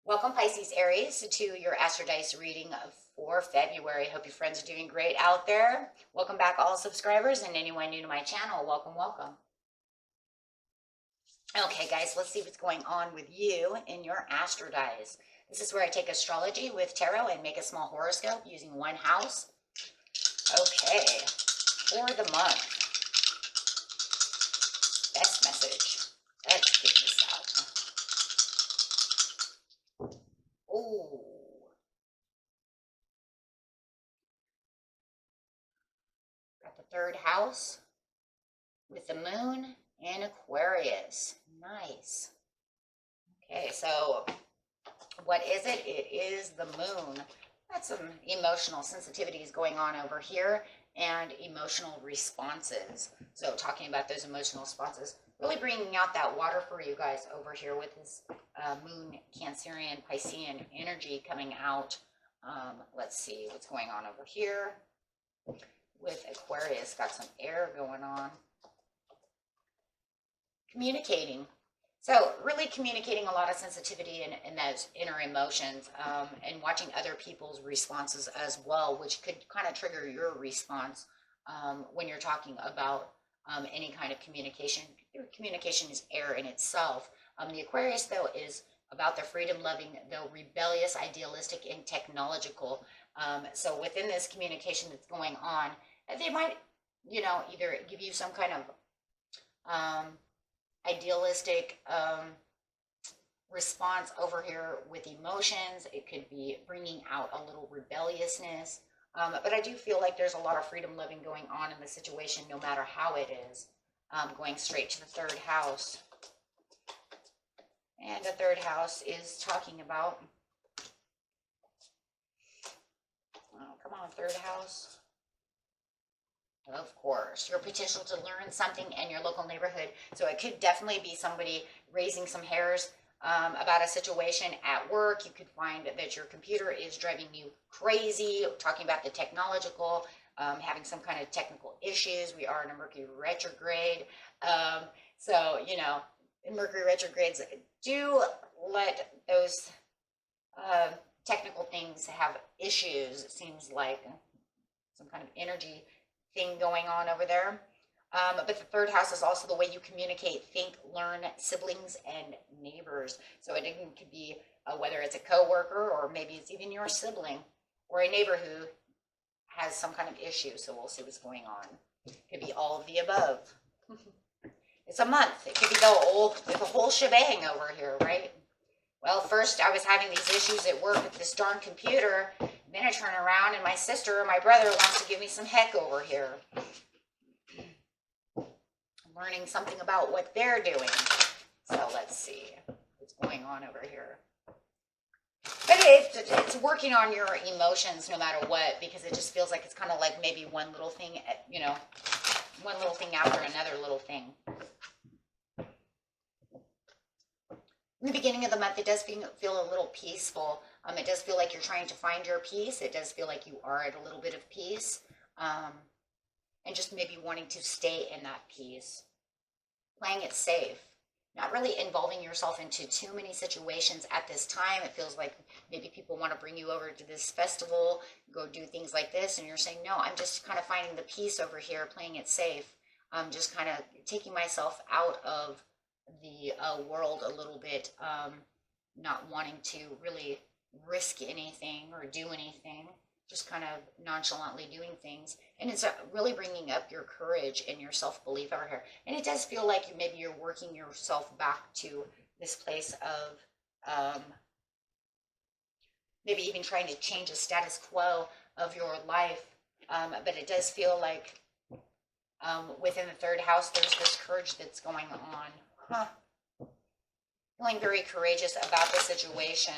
Welcome, Pisces, Aries, to your Astrodice reading for February. Hope your friends are doing great out there. Welcome back, all subscribers, and anyone new to my channel. Welcome, welcome. Okay, guys, let's see what's going on with you in your Astrodice. This is where I take astrology with tarot and make a small horoscope using one house. Okay, for the month. Best message. Let's get this out. Ooh. Got the third house with the moon and Aquarius. Nice. Okay, so what is it? It is the moon. Got some emotional sensitivities going on over here and emotional responses. So talking about those emotional responses, really bringing out that water for you guys over here with this moon, Cancerian, Piscean energy coming out. Let's see what's going on over here with Aquarius. Got some air going on. Communicating. So really communicating a lot of sensitivity in those inner emotions, and watching other people's responses as well, which could kind of trigger your response when you're talking about any kind of communication. Your communication is air in itself. The Aquarius, though, is about the freedom-loving, though rebellious, idealistic, and technological. So within this communication that's going on, they might, either give you some kind of idealistic response over here with emotions. It could be bringing out a little rebelliousness. But I do feel like there's a lot of freedom living going on in the situation, no matter how it is. Going straight to the third house. And the third house is talking about, oh, come on, third house. Of course, your potential to learn something in your local neighborhood. So it could definitely be somebody raising some hairs about a situation at work. You could find that your computer is driving you crazy, talking about the technological, having some kind of technical issues. We are in a Mercury retrograde. So, Mercury retrogrades do let those technical things have issues. It seems like some kind of energy thing going on over there. But the third house is also the way you communicate, think, learn, siblings, and neighbors. So it could be whether it's a coworker or maybe it's even your sibling or a neighbor who has some kind of issue. So we'll see what's going on. It could be all of the above. It's a month. It could be the whole shebang over here, right? Well, first I was having these issues at work with this darn computer. Then I turn around and my sister or my brother wants to give me some heck over here. I'm learning something about what they're doing. So let's see what's going on over here. But it's working on your emotions no matter what, because it just feels like it's kind of like maybe one little thing, one little thing after another little thing. In the beginning of the month, it does feel a little peaceful. It does feel like you're trying to find your peace. It does feel like you are at a little bit of peace. And just maybe wanting to stay in that peace. Playing it safe. Not really involving yourself into too many situations at this time. It feels like maybe people want to bring you over to this festival, go do things like this, and you're saying, no, I'm just kind of finding the peace over here, playing it safe. I'm just kind of taking myself out of the world a little bit, not wanting to really risk anything or do anything, just kind of nonchalantly doing things. And it's really bringing up your courage and your self-belief over here. And it does feel like maybe you're working yourself back to this place of maybe even trying to change the status quo of your life. But it does feel like within the third house, there's this courage that's going on. Feeling very courageous about the situation.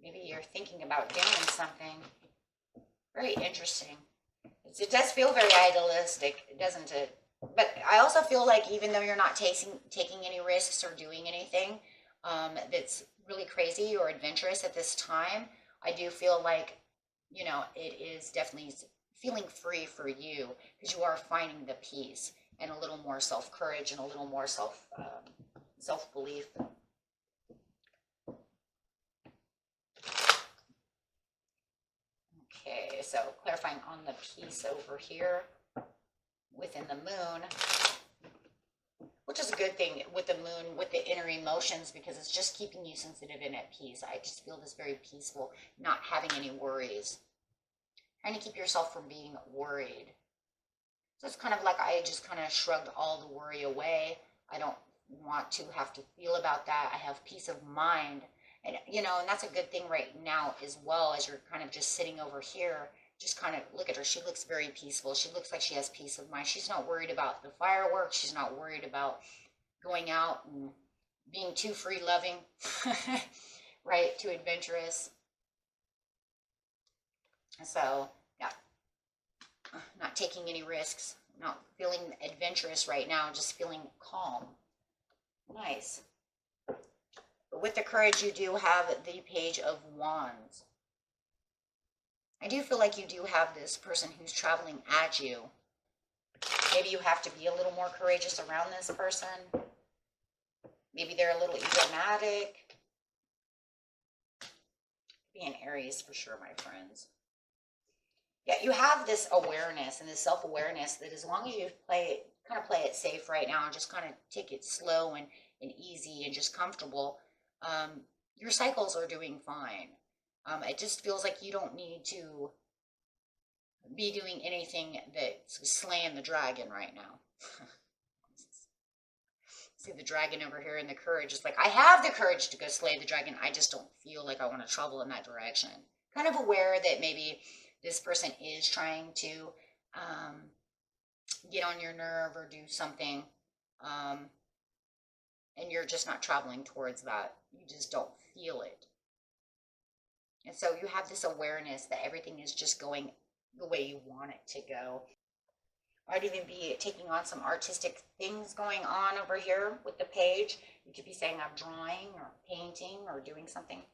Maybe you're thinking about doing something. Very interesting. It does feel very idealistic, doesn't it? But I also feel like even though you're not taking any risks or doing anything that's really crazy or adventurous at this time, I do feel like, you know, it is definitely feeling free for you because you are finding the peace and a little more self-courage and a little more self-belief. Okay, so clarifying on the piece over here within the moon, which is a good thing with the moon, with the inner emotions, because it's just keeping you sensitive and at peace. I just feel this very peaceful, not having any worries. Trying to keep yourself from being worried. So it's kind of like I just kind of shrugged all the worry away. I don't want to have to feel about that. I have peace of mind. And, you know, and that's a good thing right now as well, as you're kind of just sitting over here. Just kind of look at her. She looks very peaceful. She looks like she has peace of mind. She's not worried about the fireworks. She's not worried about going out and being too free-loving, right? Too adventurous. So, yeah, not taking any risks, not feeling adventurous right now, just feeling calm. Nice. But with the courage, you do have the Page of Wands. I do feel like you do have this person who's traveling at you. Maybe you have to be a little more courageous around this person. Maybe they're a little egomatic. Be an Aries for sure, my friends. Yeah, you have this awareness and this self-awareness that as long as you play it safe right now, and just kind of take it slow and easy and just comfortable, your cycles are doing fine. It just feels like you don't need to be doing anything that's slaying the dragon right now. See the dragon over here and the courage. It's like, I have the courage to go slay the dragon. I just don't feel like I want to travel in that direction. Kind of aware that maybe this person is trying to get on your nerve or do something, and you're just not traveling towards that. You just don't feel it. And so you have this awareness that everything is just going the way you want it to go. I'd even be taking on some artistic things going on over here with the page. You could be saying I'm drawing or painting or doing something.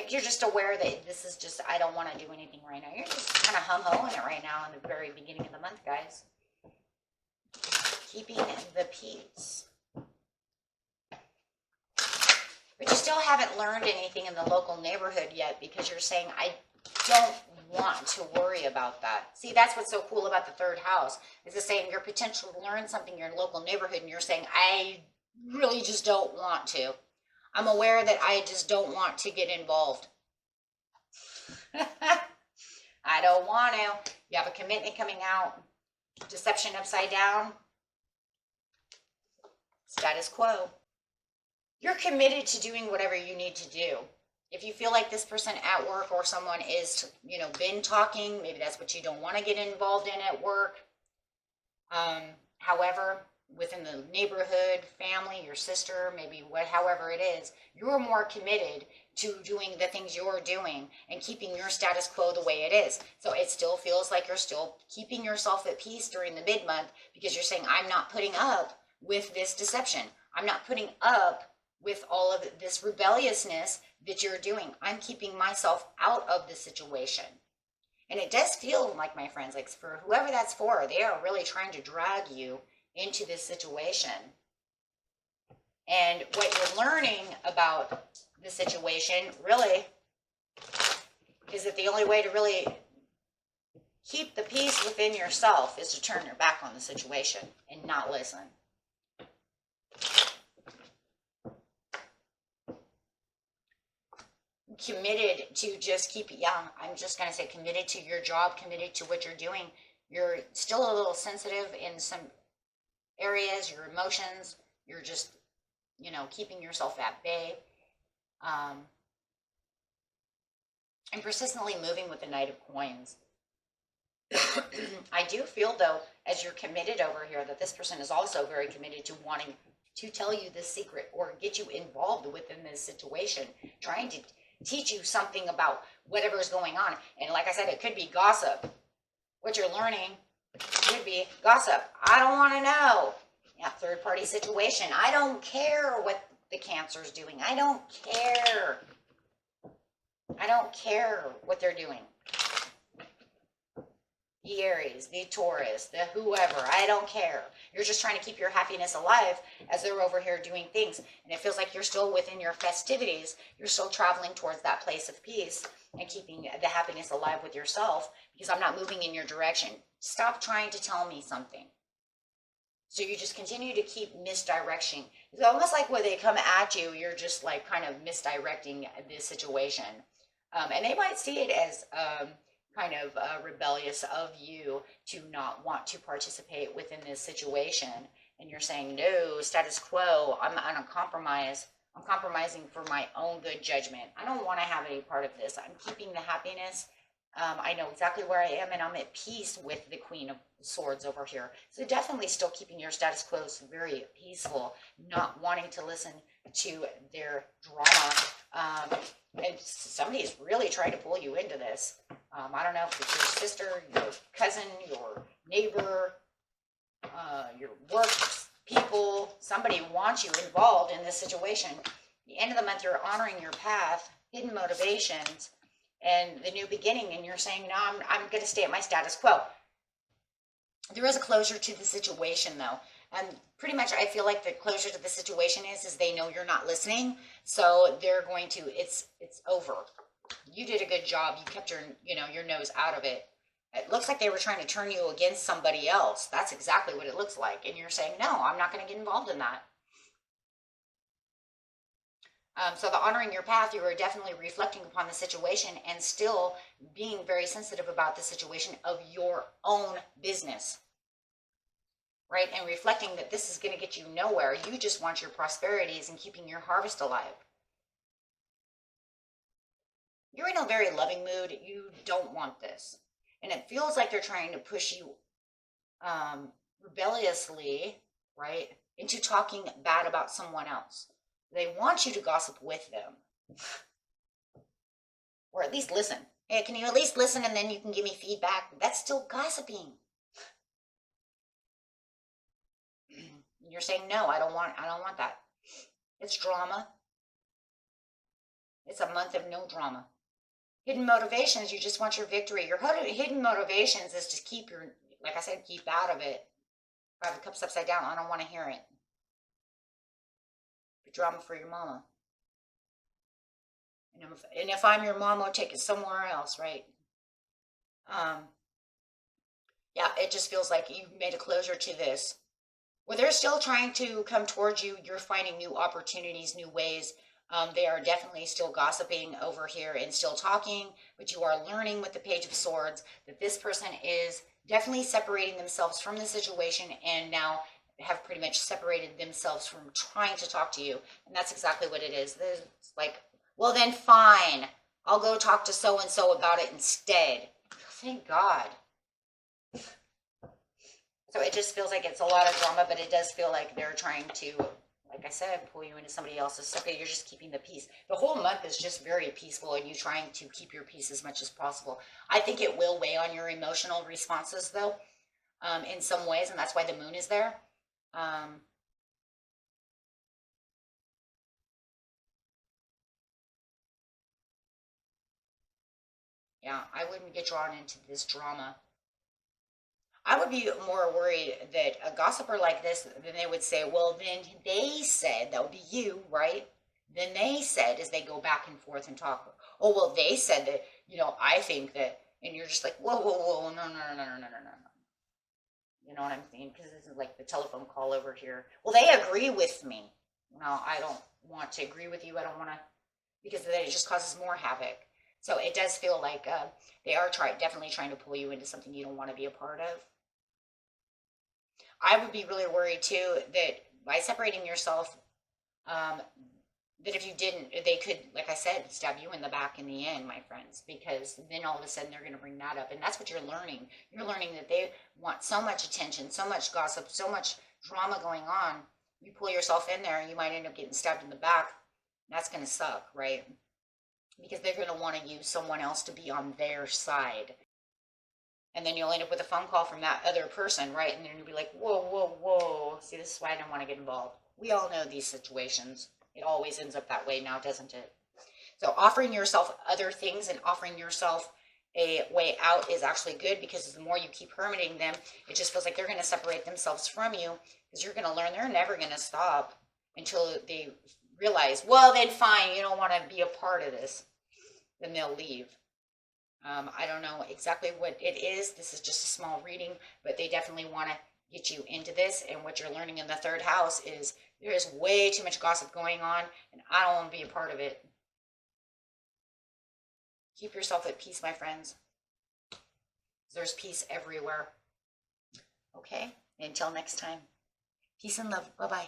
You're just aware that this is just, I don't want to do anything right now. You're just kind of hum-hoing it right now in the very beginning of the month, guys. Keeping the peace. But you still haven't learned anything in the local neighborhood yet, because you're saying, I don't want to worry about that. See, that's what's so cool about the third house, is it's saying your potential to learn something in your local neighborhood, and you're saying, I really just don't want to. I'm aware that I just don't want to get involved. I don't want to. You have a commitment coming out. Deception upside down. Status quo. You're committed to doing whatever you need to do. If you feel like this person at work or someone is, you know, been talking, maybe that's what you don't want to get involved in at work. However, within the neighborhood, family, your sister, maybe however it is, you're more committed to doing the things you're doing and keeping your status quo the way it is. So it still feels like you're still keeping yourself at peace during the mid-month, because you're saying, I'm not putting up with this deception. I'm not putting up with all of this rebelliousness that you're doing. I'm keeping myself out of the situation. And it does feel like, my friends, like for whoever that's for, they are really trying to drag you into this situation. And what you're learning about the situation really is that the only way to really keep the peace within yourself is to turn your back on the situation and not listen. Committed to just keep, I'm just going to say committed to your job, committed to what you're doing. You're still a little sensitive in some areas, your emotions, you're just, you know, keeping yourself at bay. And persistently moving with the Knight of Coins. I do feel, though, as you're committed over here, that this person is also very committed to wanting to tell you this secret or get you involved within this situation, trying to teach you something about whatever is going on. And like I said, it could be gossip. What you're learning Could be gossip. I don't want to know. Yeah, third party situation. I don't care what the Cancer's doing. I don't care. I don't care what they're doing. The Aries, the Taurus, the whoever, I don't care. You're just trying to keep your happiness alive as they're over here doing things. And it feels like you're still within your festivities. You're still traveling towards that place of peace and keeping the happiness alive with yourself, because I'm not moving in your direction. Stop trying to tell me something. So you just continue to keep misdirection. It's almost like when they come at you, you're just like kind of misdirecting this situation. And they might see it as kind of rebellious of you to not want to participate within this situation. And you're saying, no, status quo, I'm on a compromise. I'm compromising for my own good judgment. I don't want to have any part of this. I'm keeping the happiness. I know exactly where I am, and I'm at peace with the Queen of Swords over here. So definitely still keeping your status quo very peaceful, not wanting to listen to their drama. And somebody's really trying to pull you into this. I don't know if it's your sister, your cousin, your neighbor, your work people. Somebody wants you involved in this situation. The end of the month, you're honoring your path, hidden motivations, and the new beginning, and you're saying, no, I'm going to stay at my status quo. There is a closure to the situation, though. And pretty much I feel like the closure to the situation is they know you're not listening. So they're going to, it's over. You did a good job. You kept your nose out of it. It looks like they were trying to turn you against somebody else. That's exactly what it looks like. And you're saying, no, I'm not going to get involved in that. So the honoring your path, you are definitely reflecting upon the situation and still being very sensitive about the situation of your own business, right? And reflecting that this is going to get you nowhere. You just want your prosperities and keeping your harvest alive. You're in a very loving mood. You don't want this. And it feels like they're trying to push you rebelliously, right, into talking bad about someone else. They want you to gossip with them. Or at least listen. Hey, can you at least listen and then you can give me feedback? That's still gossiping. You're saying, no, I don't want that. It's drama. It's a month of no drama. Hidden motivations, you just want your victory. Your hidden motivations is to keep your, like I said, keep out of it. 5 of Cups upside down. I don't want to hear it. Drama for your mama. And if I'm your mom, I'll take it somewhere else, right? Yeah, it just feels like you made a closure to this. Well, they're still trying to come towards you. You're finding new opportunities, new ways. They are definitely still gossiping over here and still talking, but you are learning with the Page of Swords that this person is definitely separating themselves from the situation and now have pretty much separated themselves from trying to talk to you. And that's exactly what it is. It's like, well, then fine. I'll go talk to so-and-so about it instead. Thank God. So it just feels like it's a lot of drama, but it does feel like they're trying to, like I said, pull you into somebody else's stuff. You're just keeping the peace. The whole month is just very peaceful, and you trying to keep your peace as much as possible. I think it will weigh on your emotional responses, though, in some ways, and that's why the moon is there. Yeah, I wouldn't get drawn into this drama. I would be more worried that a gossiper like this, then they would say, well, then they said, that would be you, right? Then they said, as they go back and forth and talk, oh, well, they said that, I think that, and you're just like, whoa, whoa, whoa, no, no, no, no, no, no, no, no. You know what I'm saying? Because this is like the telephone call over here. Well, they agree with me. No, I don't want to agree with you. I don't want to, because then it just causes more havoc. So it does feel like they are definitely trying to pull you into something you don't want to be a part of. I would be really worried too that by separating yourself, that if you didn't, they could, like I said, stab you in the back in the end, my friends, because then all of a sudden they're going to bring that up. And that's what you're learning. You're learning that they want so much attention, so much gossip, so much drama going on. You pull yourself in there and you might end up getting stabbed in the back. That's going to suck, right? Because they're going to want to use someone else to be on their side. And then you'll end up with a phone call from that other person, right? And then you'll be like, whoa, whoa, whoa. See, this is why I didn't want to get involved. We all know these situations. It always ends up that way now, doesn't it? So offering yourself other things and offering yourself a way out is actually good, because the more you keep hermiting them, it just feels like they're going to separate themselves from you, because you're going to learn they're never going to stop until they realize, well, then fine, you don't want to be a part of this. Then they'll leave. I don't know exactly what it is. This is just a small reading, but they definitely want to get you into this. And what you're learning in the third house is there is way too much gossip going on, and I don't want to be a part of it. Keep yourself at peace, my friends. There's peace everywhere. Okay? Until next time. Peace and love. Bye-bye.